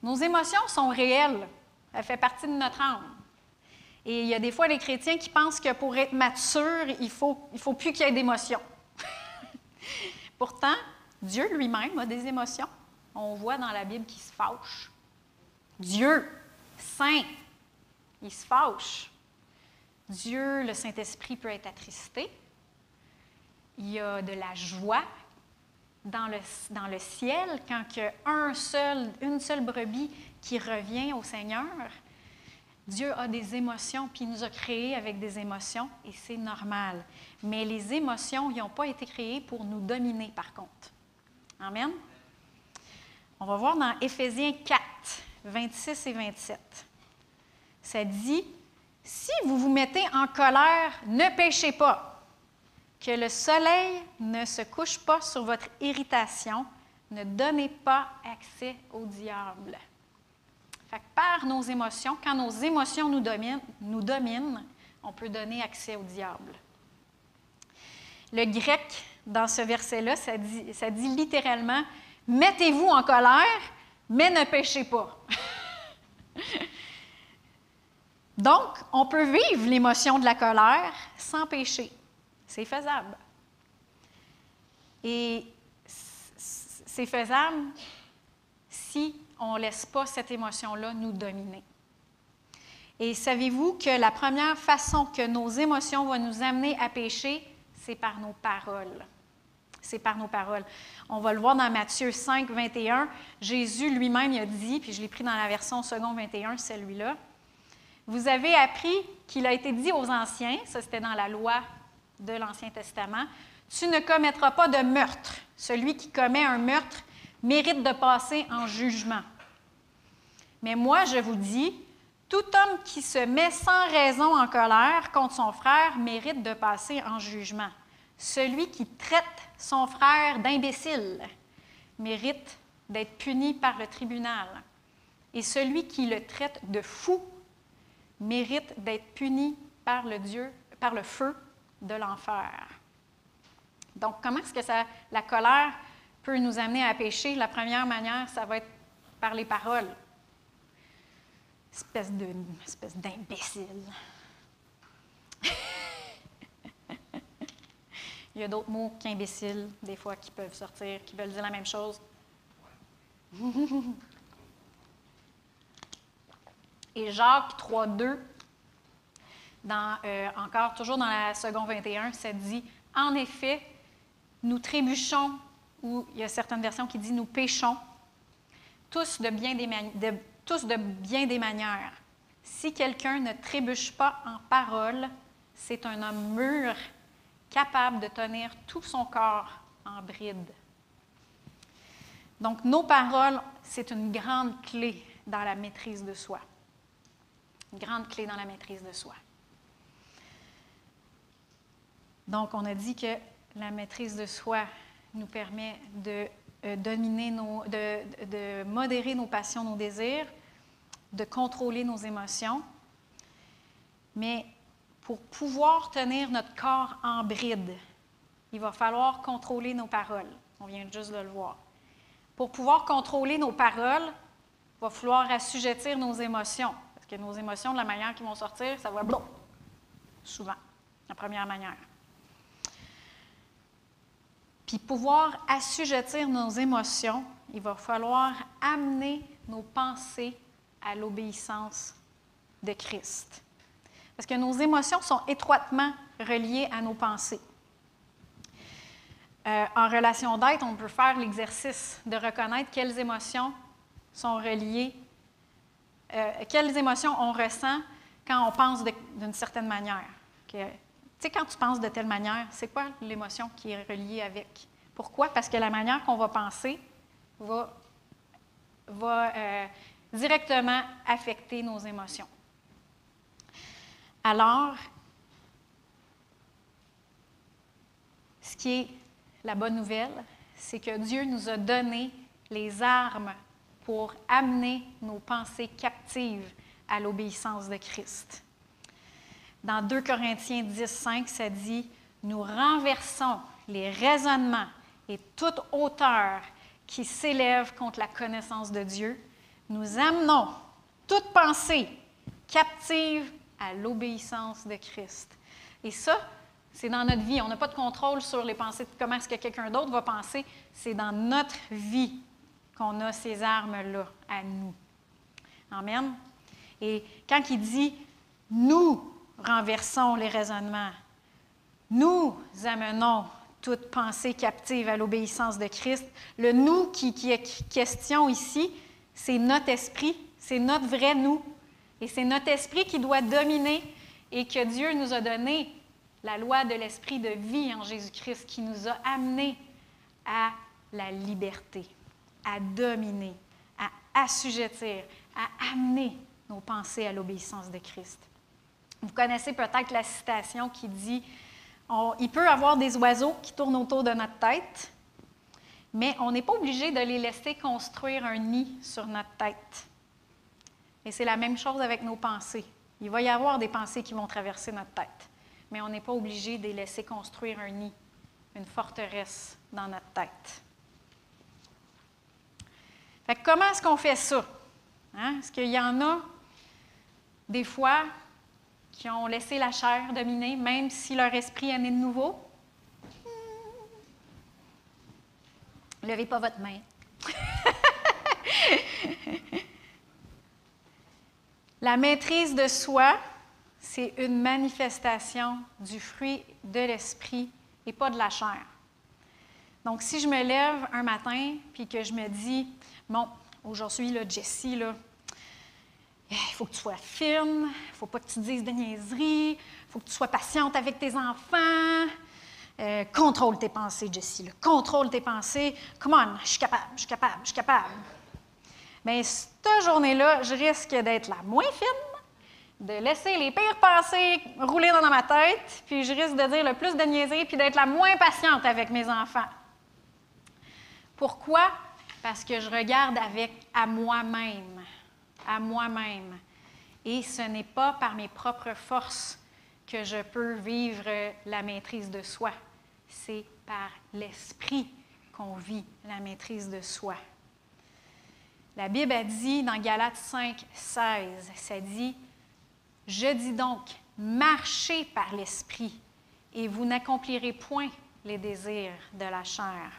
[SPEAKER 1] Nos émotions sont réelles. Elles font partie de notre âme. Et il y a des fois les chrétiens qui pensent que pour être mature, il faut plus qu'il y ait d'émotions. Pourtant, Dieu lui-même a des émotions. On voit dans la Bible qu'il se fâche. Dieu, saint, il se fâche. Dieu, le Saint-Esprit, peut être attristé. Il y a de la joie dans le ciel quand il y a une seule brebis qui revient au Seigneur. Dieu a des émotions, puis il nous a créés avec des émotions, et c'est normal. Mais les émotions, ils n'ont pas été créées pour nous dominer, par contre. Amen? On va voir dans Éphésiens 4, 26 et 27. Ça dit Si vous vous mettez en colère, ne péchez pas. Que le soleil ne se couche pas sur votre irritation. Ne donnez pas accès au diable. Fait que par nos émotions, quand nos émotions nous dominent, on peut donner accès au diable. Le grec, dans ce verset-là, ça dit littéralement « Mettez-vous en colère, mais ne péchez pas. » Donc, on peut vivre l'émotion de la colère sans pécher. C'est faisable. Et c'est faisable si on ne laisse pas cette émotion-là nous dominer. Et savez-vous que la première façon que nos émotions vont nous amener à pécher, c'est par nos paroles. C'est par nos paroles. On va le voir dans Matthieu 5, 21. Jésus lui-même a dit, puis je l'ai pris dans la version second 21, celui-là, « Vous avez appris qu'il a été dit aux anciens, ça c'était dans la loi de l'Ancien Testament, « Tu ne commettras pas de meurtre. Celui qui commet un meurtre mérite de passer en jugement. Mais moi, je vous dis, tout homme qui se met sans raison en colère contre son frère mérite de passer en jugement. Celui qui traite son frère d'imbécile mérite d'être puni par le tribunal. Et celui qui le traite de fou mérite d'être puni par le feu de l'enfer. » Donc, comment est-ce que la colère peut nous amener à pécher? La première manière, ça va être par les paroles. Espèce d'imbécile. Il y a d'autres mots qu'imbécile, des fois, qui peuvent sortir, qui veulent dire la même chose. Et Jacques 3,2, encore toujours dans la seconde 21, ça dit « En effet, nous trébuchons », ou il y a certaines versions qui disent « Nous péchons, tous de bien des manières. Si quelqu'un ne trébuche pas en parole, c'est un homme mûr, capable de tenir tout son corps en bride. » Donc, nos paroles, c'est une grande clé dans la maîtrise de soi. Une grande clé dans la maîtrise de soi. Donc, on a dit que la maîtrise de soi nous permet de de modérer nos passions, nos désirs, de contrôler nos émotions. Mais pour pouvoir tenir notre corps en bride, il va falloir contrôler nos paroles. On vient juste de le voir. Pour pouvoir contrôler nos paroles, il va falloir assujettir nos émotions. Parce que nos émotions, de la manière qu'ils vont sortir, ça va blum, souvent, la première manière. Puis pouvoir assujettir nos émotions, il va falloir amener nos pensées à l'obéissance de Christ. Parce que nos émotions sont étroitement reliées à nos pensées. En relation d'aide, on peut faire l'exercice de reconnaître quelles émotions sont reliées, quelles émotions on ressent quand on pense d'une certaine manière. Tu sais, quand tu penses de telle manière, c'est quoi l'émotion qui est reliée avec? Pourquoi? Parce que la manière qu'on va penser va directement affecter nos émotions. Alors, ce qui est la bonne nouvelle, c'est que Dieu nous a donné les armes pour amener nos pensées captives à l'obéissance de Christ. Dans 2 Corinthiens 10, 5, ça dit « Nous renversons les raisonnements et toute hauteur qui s'élève contre la connaissance de Dieu. Nous amenons toute pensée captive à l'obéissance de Christ. » Et ça, c'est dans notre vie. On n'a pas de contrôle sur les pensées, comment est-ce que quelqu'un d'autre va penser. C'est dans notre vie qu'on a ces armes-là à nous. Amen. Et quand il dit « nous renversons les raisonnements », nous amenons toute pensée captive à l'obéissance de Christ. Le « nous » qui est question ici, c'est notre esprit, c'est notre vrai « nous ». Et c'est notre esprit qui doit dominer et que Dieu nous a donné la loi de l'esprit de vie en Jésus-Christ qui nous a amenés à la liberté, à dominer, à assujettir, à amener nos pensées à l'obéissance de Christ. Vous connaissez peut-être la citation qui dit « Il peut y avoir des oiseaux qui tournent autour de notre tête, mais on n'est pas obligé de les laisser construire un nid sur notre tête. » Et c'est la même chose avec nos pensées. Il va y avoir des pensées qui vont traverser notre tête, mais on n'est pas obligé de les laisser construire un nid, une forteresse dans notre tête. Fait que comment est-ce qu'on fait ça? Hein? Est-ce qu'il y en a des fois qui ont laissé la chair dominer, même si leur esprit est né de nouveau? Levez pas votre main. La maîtrise de soi, c'est une manifestation du fruit de l'esprit et pas de la chair. Donc, si je me lève un matin puis que je me dis, bon, aujourd'hui, là, Jessie, là, il faut que tu sois fine, il ne faut pas que tu dises de niaiseries, il faut que tu sois patiente avec tes enfants. Contrôle tes pensées, Jessie, là, contrôle tes pensées. Come on, je suis capable. Bien, cette journée-là, je risque d'être la moins fine, de laisser les pires pensées rouler dans ma tête, puis je risque de dire le plus de niaiseries, puis d'être la moins patiente avec mes enfants. Pourquoi? Parce que je regarde à moi-même. Et ce n'est pas par mes propres forces que je peux vivre la maîtrise de soi. C'est par l'esprit qu'on vit la maîtrise de soi. La Bible a dit dans Galates 5, 16, ça dit « Je dis donc, marchez par l'esprit, et vous n'accomplirez point les désirs de la chair. »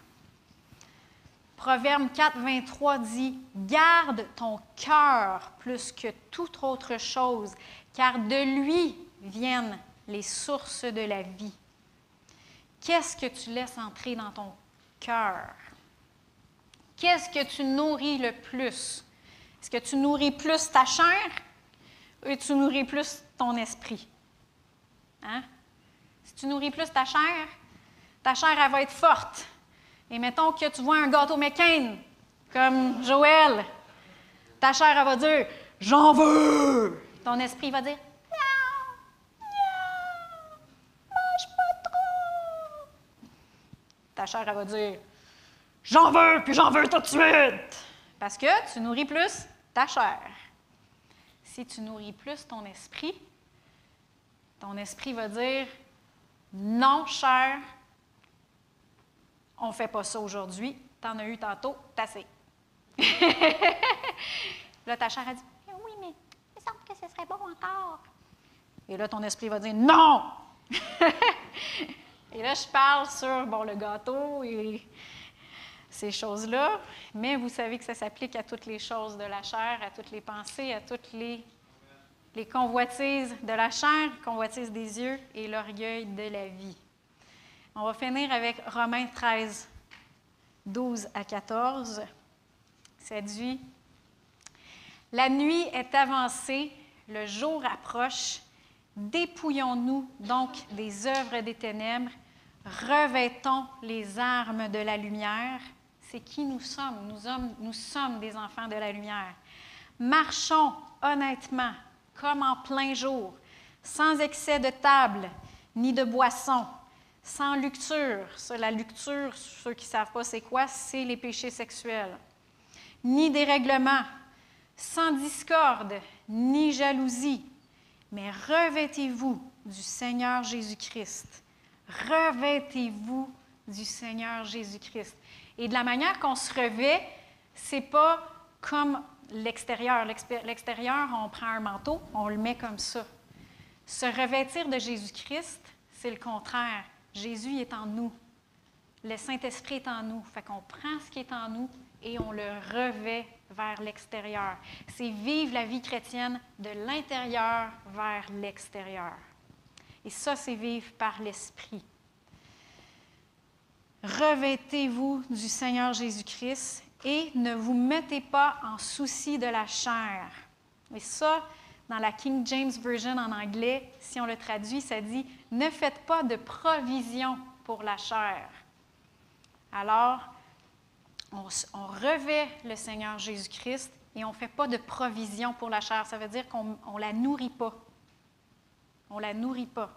[SPEAKER 1] Proverbe 4, 23 dit « Garde ton cœur plus que toute autre chose, car de lui viennent les sources de la vie. » Qu'est-ce que tu laisses entrer dans ton cœur? Qu'est-ce que tu nourris le plus? Est-ce que tu nourris plus ta chair ou tu nourris plus ton esprit? Hein? Si tu nourris plus ta chair, elle va être forte. Et mettons que tu vois un gâteau McCain, comme Joël, ta chair, elle va dire « J'en veux! » Ton esprit va dire « Non, mange pas trop! » Ta chair, elle va dire « J'en veux, puis j'en veux tout de suite! » Parce que tu nourris plus ta chair. Si tu nourris plus ton esprit va dire « Non, chair, on ne fait pas ça aujourd'hui. T'en as eu tantôt, t'as assez. » Là, ta chair a dit « Oui, mais il me semble que ce serait bon encore. » Et là, ton esprit va dire « Non! » Et là, je parle sur le gâteau et ces choses-là, mais vous savez que ça s'applique à toutes les choses de la chair, à toutes les pensées, à toutes les convoitises de la chair, convoitises des yeux et l'orgueil de la vie. On va finir avec Romains 13, 12 à 14. Ça dit « La nuit est avancée, le jour approche. Dépouillons-nous donc des œuvres des ténèbres, revêtons les armes de la lumière. » C'est qui nous sommes. Nous sommes des enfants de la lumière. Marchons honnêtement, comme en plein jour, sans excès de table, ni de boisson, sans luxure. La luxure, ceux qui ne savent pas c'est quoi, c'est les péchés sexuels. Ni dérèglement, sans discorde, ni jalousie, mais revêtez-vous du Seigneur Jésus-Christ. Revêtez-vous du Seigneur Jésus-Christ. Et de la manière qu'on se revêt, ce n'est pas comme l'extérieur. L'extérieur, on prend un manteau, on le met comme ça. Se revêtir de Jésus-Christ, c'est le contraire. Jésus est en nous. Le Saint-Esprit est en nous. Fait qu'on prend ce qui est en nous et on le revêt vers l'extérieur. C'est vivre la vie chrétienne de l'intérieur vers l'extérieur. Et ça, c'est vivre par l'Esprit. Revêtez-vous du Seigneur Jésus-Christ et ne vous mettez pas en souci de la chair. Et ça, dans la King James Version en anglais, si on le traduit, ça dit « Ne faites pas de provision pour la chair. » Alors, on revêt le Seigneur Jésus-Christ et on ne fait pas de provision pour la chair. Ça veut dire qu'on ne la nourrit pas. on ne la nourrit pas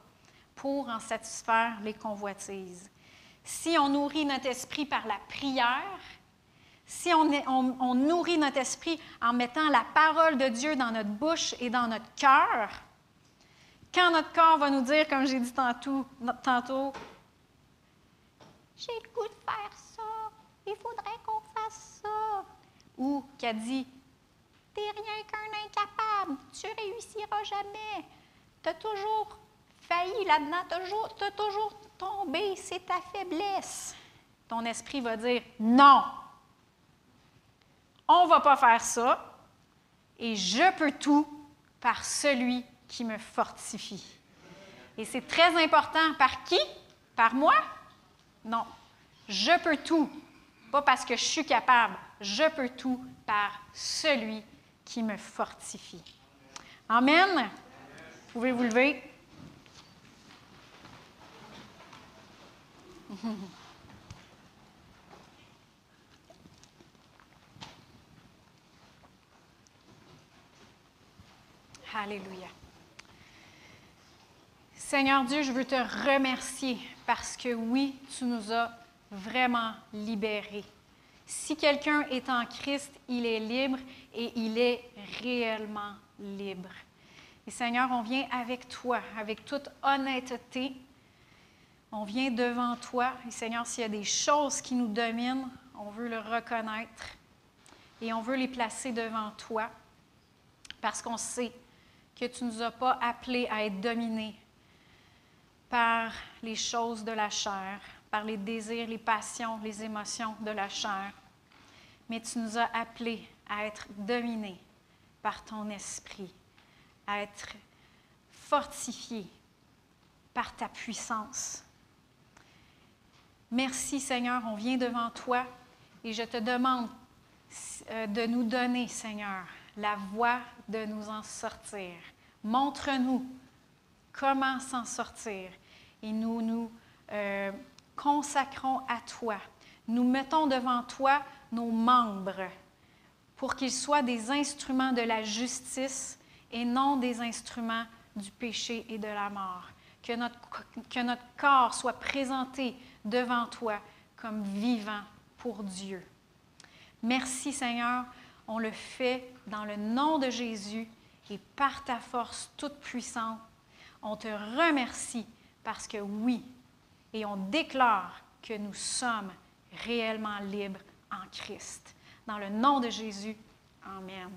[SPEAKER 1] pour en satisfaire les convoitises. Si on nourrit notre esprit par la prière, si on nourrit notre esprit en mettant la parole de Dieu dans notre bouche et dans notre cœur, quand notre corps va nous dire, comme j'ai dit tantôt, j'ai le goût de faire ça, il faudrait qu'on fasse ça. Ou qui a dit, t'es rien qu'un incapable, tu réussiras jamais. Tu as toujours failli là-dedans, tu as toujours tombé, c'est ta faiblesse. Ton esprit va dire, non, on ne va pas faire ça, et je peux tout par celui qui me fortifie. Et c'est très important. Par qui? Par moi? Non. Je peux tout. Pas parce que je suis capable. Je peux tout par celui qui me fortifie. Amen. Vous pouvez vous lever. Alléluia. Seigneur Dieu, je veux te remercier parce que oui, tu nous as vraiment libérés. Si quelqu'un est en Christ, il est libre et il est réellement libre. Et Seigneur, on vient avec toi, avec toute honnêteté. On vient devant toi. Et Seigneur, s'il y a des choses qui nous dominent, on veut le reconnaître et on veut les placer devant toi parce qu'on sait que tu ne nous as pas appelés à être dominés par les choses de la chair, par les désirs, les passions, les émotions de la chair, mais tu nous as appelés à être dominés par ton esprit, à être fortifiés par ta puissance. Merci Seigneur, on vient devant toi et je te demande de nous donner, Seigneur, la voie de nous en sortir. Montre-nous comment s'en sortir. Et nous nous consacrons à toi. Nous mettons devant toi nos membres pour qu'ils soient des instruments de la justice et non des instruments du péché et de la mort. Que notre corps soit présenté devant toi comme vivant pour Dieu. Merci Seigneur, on le fait dans le nom de Jésus et par ta force toute puissante. On te remercie parce que oui, et on déclare que nous sommes réellement libres en Christ. Dans le nom de Jésus, amen.